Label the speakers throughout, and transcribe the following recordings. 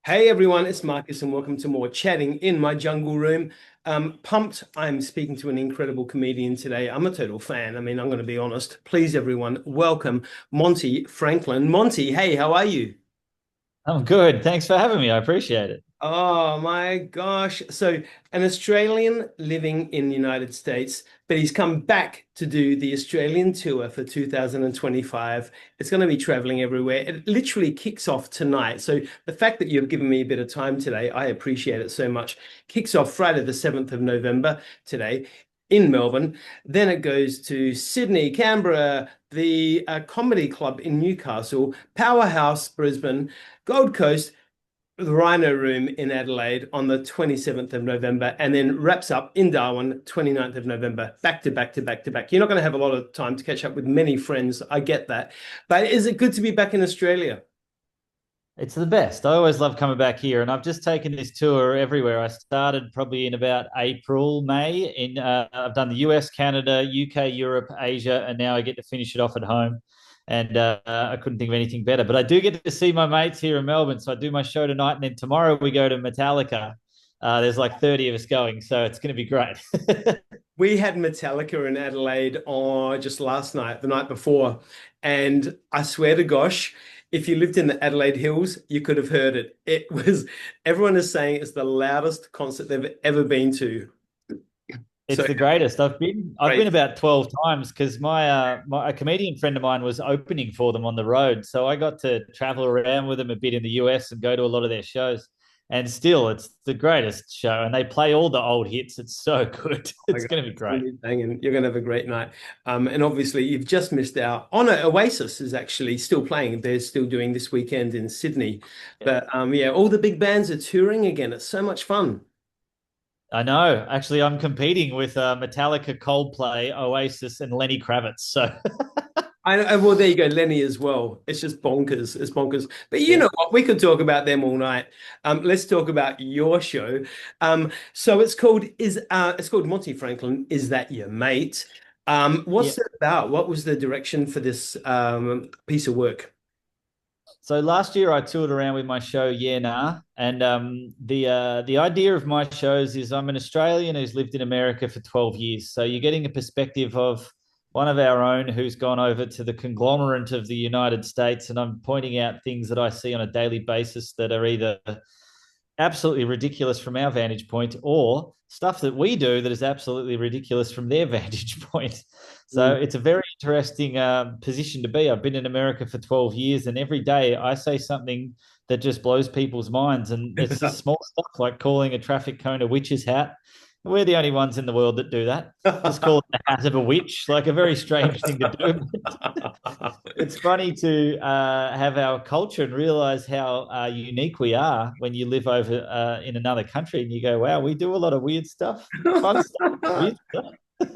Speaker 1: Hey everyone, it's Marcus and welcome to more chatting in my jungle room. Pumped. I'm speaking to an incredible comedian today. I'm a total fan. I'm going to be honest. Please, everyone, welcome Monty Franklin. Monty, hey, how are you?
Speaker 2: I'm good. Thanks for having me. I appreciate it.
Speaker 1: Oh my gosh. So, an Australian living in the United States, but he's come back to do the Australian tour for 2025. It's going to be traveling everywhere. It literally kicks off tonight. So, the fact that you've given me a bit of time today, I appreciate it so much. Kicks off Friday, the 7th of November today in Melbourne. Then it goes to Sydney, Canberra, the Comedy Club in Newcastle, Powerhouse, Brisbane, Gold Coast, the Rhino Room in Adelaide on the 27th of November, and then wraps up in Darwin, 29th of November, back to back to back to back. You're not going to have a lot of time to catch up with many friends. I get that. But is it good to be back in Australia?
Speaker 2: It's the best. I always love coming back here, and I've just taken this tour everywhere. I started probably in about April, May. I've done the US, Canada, UK, Europe, Asia, and now I get to finish it off at home. And I couldn't think of anything better. But I do get to see my mates here in Melbourne, so I do my show tonight, and then tomorrow we go to Metallica. There's like 30 of us going, so it's going to be great.
Speaker 1: We had Metallica in Adelaide just last night, the night before. And I swear to gosh, if you lived in the Adelaide Hills, you could have heard it. Everyone is saying it's the loudest concert they've ever been to. So
Speaker 2: It's the greatest. I've been
Speaker 1: great.
Speaker 2: about 12 times because my a comedian friend of mine was opening for them on the road. So I got to travel around with them a bit in the US and go to a lot of their shows. And still it's the greatest show. And they play all the old hits. It's so good.
Speaker 1: My
Speaker 2: It's
Speaker 1: God,
Speaker 2: gonna be
Speaker 1: it's gonna
Speaker 2: great.
Speaker 1: be banging. You're gonna have a great night. And obviously you've just missed out. Oh no, Oasis is actually still playing. They're still doing this weekend in Sydney.
Speaker 2: Yeah.
Speaker 1: But yeah, all the big bands are touring again. It's so much fun.
Speaker 2: I know. Actually, I'm competing with Metallica, Coldplay, Oasis, and Lenny Kravitz. So
Speaker 1: Well, there you go, Lenny as well. It's just bonkers. It's bonkers. But you
Speaker 2: yeah.
Speaker 1: know what? We could talk about them all night. Let's talk about your show. So it's called Monty Franklin. Is that your mate?
Speaker 2: Yeah.
Speaker 1: What's it about? What was the direction for this piece of work?
Speaker 2: So last year I toured around with my show Yeah Nah, and the idea of my shows is I'm an Australian who's lived in America for 12 years. So you're getting a perspective of one of our own who's gone over to the conglomerate of the United States, and I'm pointing out things that I see on a daily basis that are either absolutely ridiculous from our vantage point or stuff that we do that is absolutely ridiculous from their vantage point. So
Speaker 1: Mm.
Speaker 2: it's a very interesting position to be. I've been in America for 12 years, and every day I say something that just blows people's minds. And it's just small stuff like calling a traffic cone a witch's hat. We're the only ones in the world that do that. Just call it the hat of a witch, like a very strange thing to do. It's funny to have our culture and realize how unique we are when you live over in another country and you go, wow, we do a lot of weird stuff, fun stuff, weird stuff.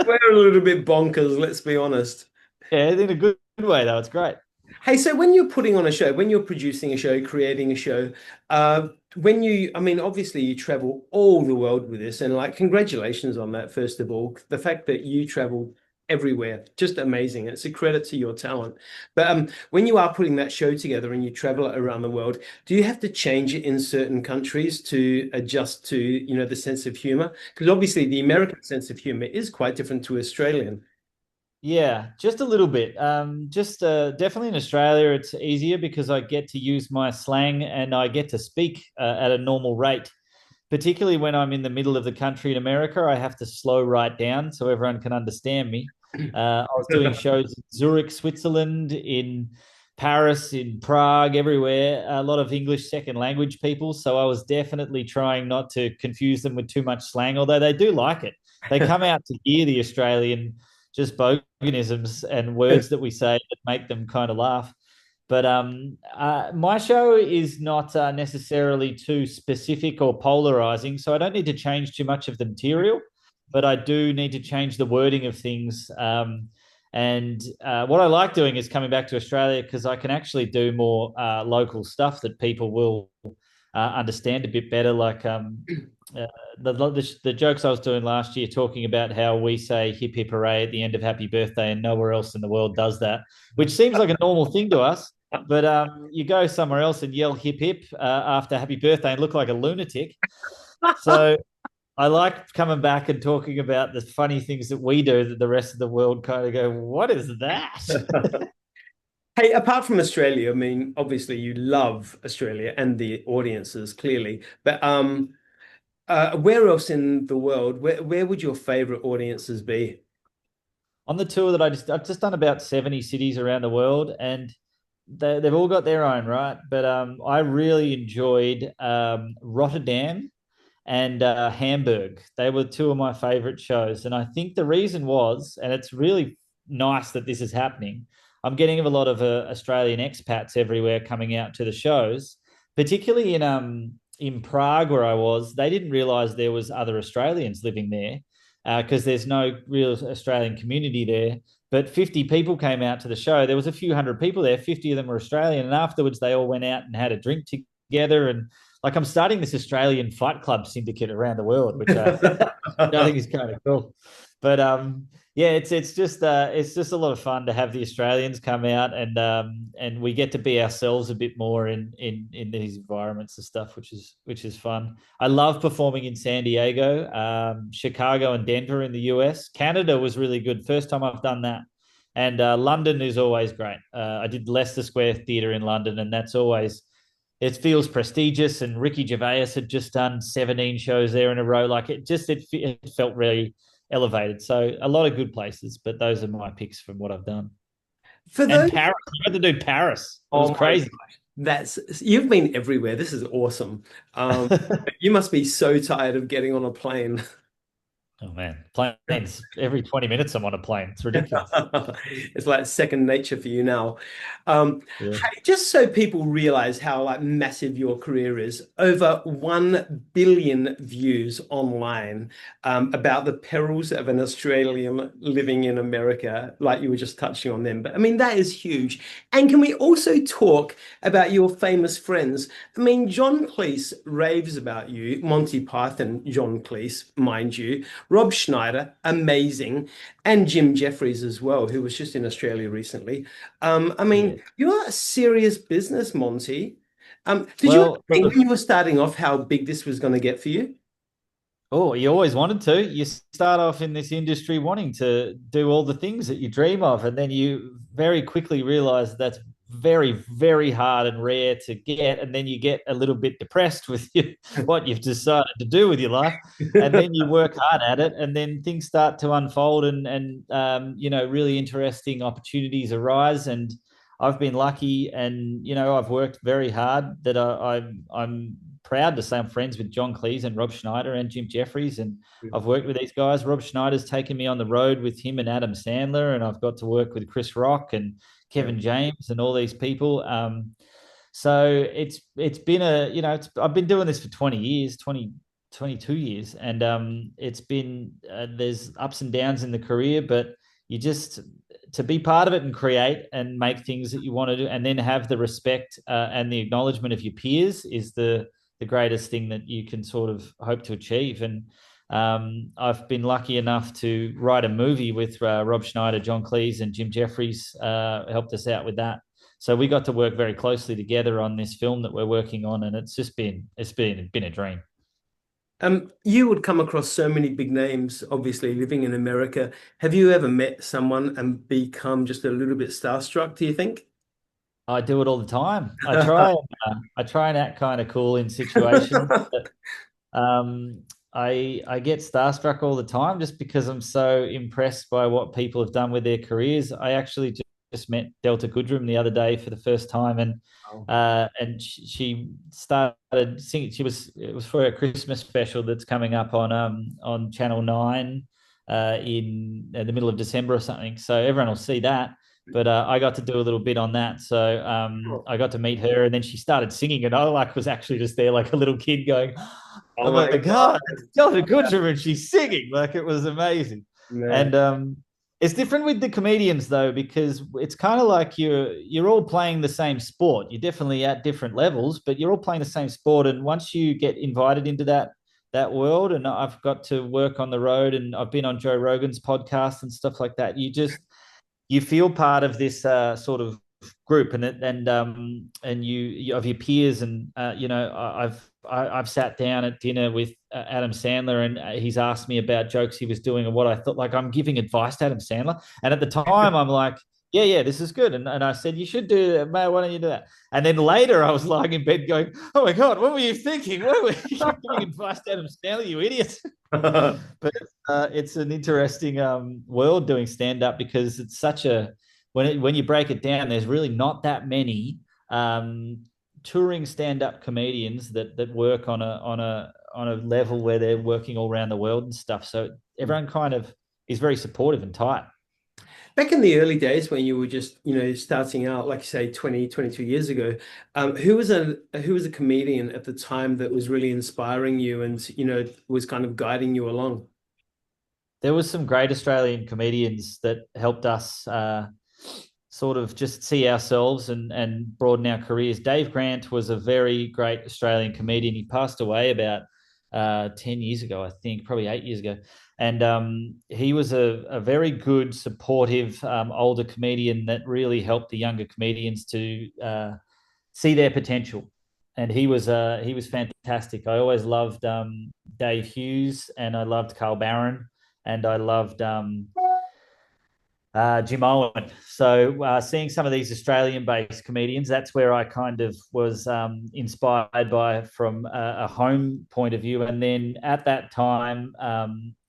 Speaker 1: We're a little bit bonkers, let's be honest.
Speaker 2: Yeah, in a good way, though. It's great.
Speaker 1: Hey, so when you're putting on a show, when you're producing a show, creating a show, obviously you travel all the world with this, and like, congratulations on that, first of all. The fact that you travel everywhere, just amazing. It's a credit to your talent. But when you are putting that show together and you travel around the world, do you have to change it in certain countries to adjust to, the sense of humor? Because obviously the American sense of humor is quite different to Australian.
Speaker 2: Yeah, just a little bit. Just definitely in Australia, it's easier because I get to use my slang and I get to speak at a normal rate. Particularly when I'm in the middle of the country in America, I have to slow right down so everyone can understand me. I was doing shows in Zurich, Switzerland, in Paris, in Prague, everywhere. A lot of English second language people. So I was definitely trying not to confuse them with too much slang, although they do like it. They come out to hear the Australian just boganisms and words that we say that make them kind of laugh. But my show is not necessarily too specific or polarizing, so I don't need to change too much of the material, but I do need to change the wording of things. And what I like doing is coming back to Australia because I can actually do more local stuff that people will understand a bit better. Like uh, the jokes I was doing last year, talking about how we say "hip hip hooray" at the end of Happy Birthday, and nowhere else in the world does that, which seems like a normal thing to us. But you go somewhere else and yell hip hip after happy birthday and look like a lunatic. So I like coming back and talking about the funny things that we do that the rest of the world kind of go, what is that?
Speaker 1: Hey, apart from Australia, I mean, obviously you love Australia and the audiences clearly, but where else in the world, where would your favorite audiences be?
Speaker 2: On the tour that I've just done about 70 cities around the world, and they've all got their own, right? But I really enjoyed Rotterdam and Hamburg. They were two of my favorite shows. And I think the reason was, and it's really nice that this is happening, I'm getting a lot of Australian expats everywhere coming out to the shows, particularly in Prague where I was. They didn't realize there was other Australians living there because there's no real Australian community there. But 50 people came out to the show. There was a few hundred people there. 50 of them were Australian. And afterwards, they all went out and had a drink together. And like I'm starting this Australian Fight Club syndicate around the world, which I think is kind of cool. But yeah, it's just a lot of fun to have the Australians come out and we get to be ourselves a bit more in these environments and stuff, which is fun. I love performing in San Diego, Chicago, and Denver in the US. Canada was really good. First time I've done that. And London is always great. I did Leicester Square Theatre in London, and that's always it feels prestigious. And Ricky Gervais had just done 17 shows there in a row. Like it felt really elevated. So a lot of good places, but those are my picks from what I've done.
Speaker 1: For
Speaker 2: And
Speaker 1: those,
Speaker 2: Paris, I had to do Paris. It
Speaker 1: oh
Speaker 2: was
Speaker 1: my
Speaker 2: crazy.
Speaker 1: gosh, you've been everywhere. This is awesome. You must be so tired of getting on a plane.
Speaker 2: Oh man, planes every 20 minutes I'm on a plane. It's ridiculous.
Speaker 1: It's like second nature for you now.
Speaker 2: Yeah.
Speaker 1: Hey, just so people realize how like massive your career is, over 1 billion views online about the perils of an Australian living in America, like you were just touching on them. But I mean, that is huge. And can we also talk about your famous friends? I mean, John Cleese raves about you, Monty Python, John Cleese, mind you. Rob Schneider, amazing, and Jim Jeffries as well, who was just in Australia recently. I
Speaker 2: Yeah.
Speaker 1: mean, you're a serious business, Monty. Did you
Speaker 2: Well,
Speaker 1: think when you were starting off how big this was going to get for you?
Speaker 2: oh, you always wanted to. You start off in this industry wanting to do all the things that you dream of, and then you very quickly realize that's very, very hard and rare to get. And then you get a little bit depressed with what you've decided to do with your life, and then you work hard at it, and then things start to unfold, and really interesting opportunities arise. And I've been lucky, and I've worked very hard. I'm proud to say I'm friends with John Cleese and Rob Schneider and Jim Jeffries, and I've worked with these guys. Rob Schneider's taken me on the road with him and Adam Sandler, and I've got to work with Chris Rock and Kevin James and all these people. So it's been I've been doing this for 20 years, 22 years, and it's been there's ups and downs in the career, but you just to be part of it and create and make things that you want to do, and then have the respect and the acknowledgement of your peers is the greatest thing that you can sort of hope to achieve. And I've been lucky enough to write a movie with Rob Schneider, John Cleese, and Jim Jeffries helped us out with that. So we got to work very closely together on this film that we're working on, and it's been a dream.
Speaker 1: You would come across so many big names, obviously living in America. Have you ever met someone and become just a little bit starstruck, do you think?
Speaker 2: I do it all the time. I try and act kind of cool in situations. But, I get starstruck all the time just because I'm so impressed by what people have done with their careers. I actually just met Delta Goodrem the other day for the first time, and she started singing. It was for a Christmas special that's coming up on Channel 9 in the middle of December or something. So everyone will see that. But I got to do a little bit on that, so I got to meet her, and then she started singing, and I was actually just there like a little kid going,
Speaker 1: Oh
Speaker 2: "Oh
Speaker 1: my
Speaker 2: my
Speaker 1: God.
Speaker 2: God, it's Delta Goodrem and she's singing!" Like it was amazing.
Speaker 1: Man.
Speaker 2: And it's different with the comedians though, because it's kind of like you're all playing the same sport. You're definitely at different levels, but you're all playing the same sport. And once you get invited into that world, and I've got to work on the road, and I've been on Joe Rogan's podcast and stuff like that, you feel part of this sort of group and you of your peers, and I've sat down at dinner with Adam Sandler, and he's asked me about jokes he was doing and what I thought. Like, I'm giving advice to Adam Sandler, and at the time I'm like, yeah, this is good. And I said, you should do that, mate. Why don't you do that? And then later I was lying in bed going, oh my God, what were you thinking? What were you giving advice to Adam Stanley, you idiot? But it's an interesting world doing stand-up, because it's such a, when you break it down, there's really not that many touring stand-up comedians that work on a level where they're working all around the world and stuff. So everyone kind of is very supportive and tight.
Speaker 1: Back in the early days when you were just, starting out, like you say, 20, 22 years ago, who was a comedian at the time that was really inspiring you and, was kind of guiding you along?
Speaker 2: There was some great Australian comedians that helped us sort of just see ourselves and broaden our careers. Dave Grant was a very great Australian comedian. He passed away about 10 years ago, I think, probably 8 years ago. And he was a very good, supportive older comedian that really helped the younger comedians to see their potential. And he was fantastic. I always loved Dave Hughes, and I loved Carl Barron, and I loved Jim Owen. So seeing some of these Australian-based comedians, that's where I kind of was inspired by from a home point of view. And then at that time,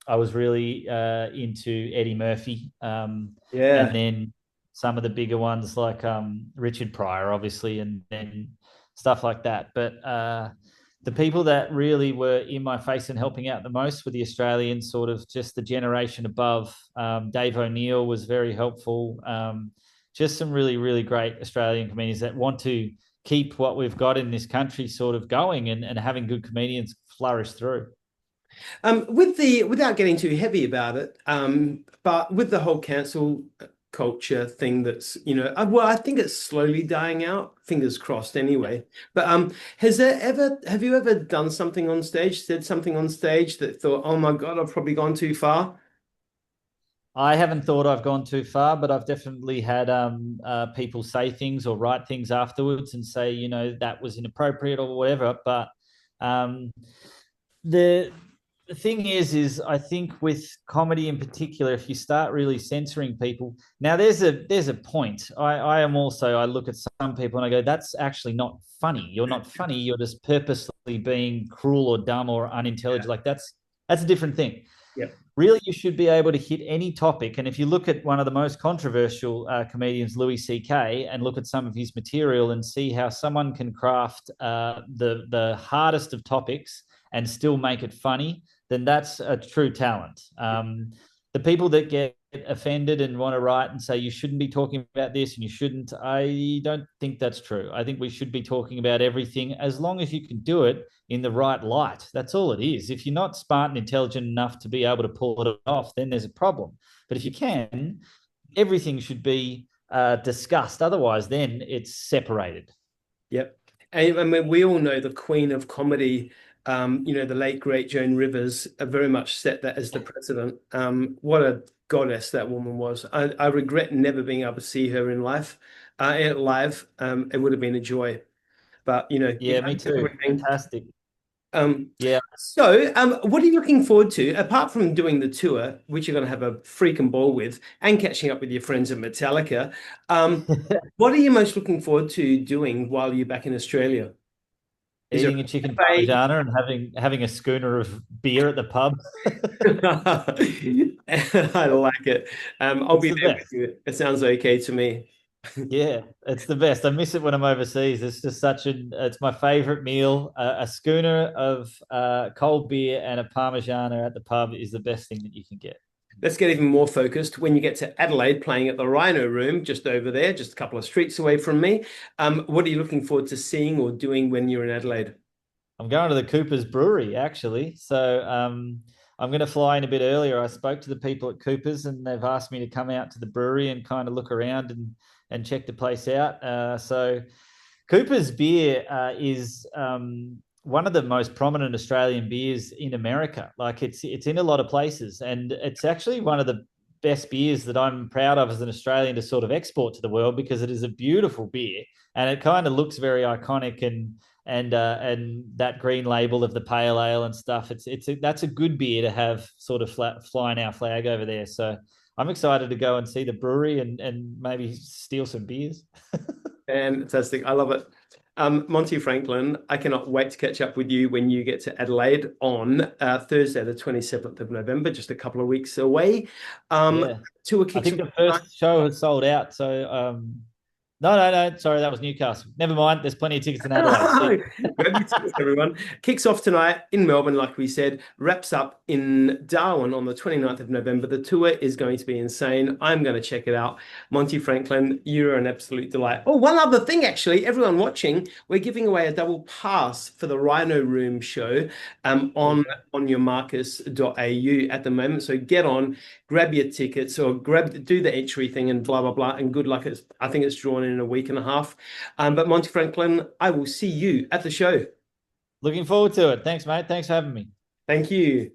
Speaker 2: I was really into Eddie Murphy.
Speaker 1: Yeah.
Speaker 2: And then some of the bigger ones like Richard Pryor, obviously, and then stuff like that. But the people that really were in my face and helping out the most were the Australians, sort of just the generation above. Dave O'Neill was very helpful. Just some really, really great Australian comedians that want to keep what we've got in this country sort of going, and having good comedians flourish through.
Speaker 1: Without getting too heavy about it, but with the whole cancel culture thing that's, well, I think it's slowly dying out, fingers crossed anyway. But have you ever done something on stage, said something on stage that thought, oh my God, I've probably gone too far?
Speaker 2: I haven't thought I've gone too far, but I've definitely had people say things or write things afterwards and say, that was inappropriate or whatever. But the thing is I think with comedy in particular, if you start really censoring people, now there's a point. I look at some people and I go, that's actually not funny. You're not funny. You're just purposely being cruel or dumb or unintelligent.
Speaker 1: Yeah.
Speaker 2: Like that's a different thing.
Speaker 1: Yeah.
Speaker 2: Really, you should be able to hit any topic. And if you look at one of the most controversial comedians, Louis C.K., and look at some of his material and see how someone can craft the hardest of topics and still make it funny, then that's a true talent. The people that get offended and want to write and say you shouldn't be talking about this and you shouldn't, I don't think that's true. I think we should be talking about everything as long as you can do it in the right light. That's all it is. If you're not smart and intelligent enough to be able to pull it off, then there's a problem. But if you can, everything should be discussed. Otherwise, then it's separated.
Speaker 1: Yep. And I mean, we all know the queen of comedy, the late great Joan Rivers, very much set that as the precedent. What a goddess that woman was. I regret never being able to see her in live. It would have been a joy. But
Speaker 2: Yeah, me too. Fantastic. Yeah.
Speaker 1: So, what are you looking forward to, apart from doing the tour, which you're going to have a freaking ball with, and catching up with your friends at Metallica? What are you most looking forward to doing while you're back in Australia?
Speaker 2: Eating a chicken parmigiana and having a schooner of beer at the pub.
Speaker 1: I like it. I'll be there with you. It sounds okay to me.
Speaker 2: Yeah, it's the best. I miss it when I'm overseas. It's just it's my favorite meal. A schooner of cold beer and a parmigiana at the pub is the best thing that you can get.
Speaker 1: Let's get even more focused. When you get to Adelaide, playing at the Rhino Room, just over there, just a couple of streets away from me, what are you looking forward to seeing or doing when you're in Adelaide?
Speaker 2: I'm going to the Cooper's Brewery, actually. So I'm going to fly in a bit earlier. I spoke to the people at Cooper's and they've asked me to come out to the brewery and kind of look around and check the place out. So Cooper's beer is one of the most prominent Australian beers in America. Like it's in a lot of places, and it's actually one of the best beers that I'm proud of as an Australian to sort of export to the world, because it is a beautiful beer and it kind of looks very iconic, and that green label of the pale ale and stuff. That's a good beer to have sort of flying our flag over there. So I'm excited to go and see the brewery and maybe steal some beers.
Speaker 1: Fantastic. I love it. Monty Franklin, I cannot wait to catch up with you when you get to Adelaide on Thursday, the 27th of November, just a couple of weeks away.
Speaker 2: Yeah.
Speaker 1: Tour
Speaker 2: I
Speaker 1: kicks
Speaker 2: think
Speaker 1: off
Speaker 2: the first show has sold out. So no. Sorry, that was Newcastle. Never mind. There's plenty of tickets in Adelaide.
Speaker 1: Grab your tickets, everyone. Kicks off tonight in Melbourne, like we said, wraps up in Darwin on the 29th of November. The tour is going to be insane. I'm going to check it out. Monty Franklin, you're an absolute delight. Oh, one other thing, actually, everyone watching, we're giving away a double pass for the Rhino Room show on your Markus.au at the moment. So get on, grab your tickets, or do the entry thing and blah, blah, blah. And good luck. I think it's drawn in a week and a half. But Monty Franklin, I will see you at the show.
Speaker 2: Looking forward to it. Thanks, mate. Thanks for having me.
Speaker 1: Thank you.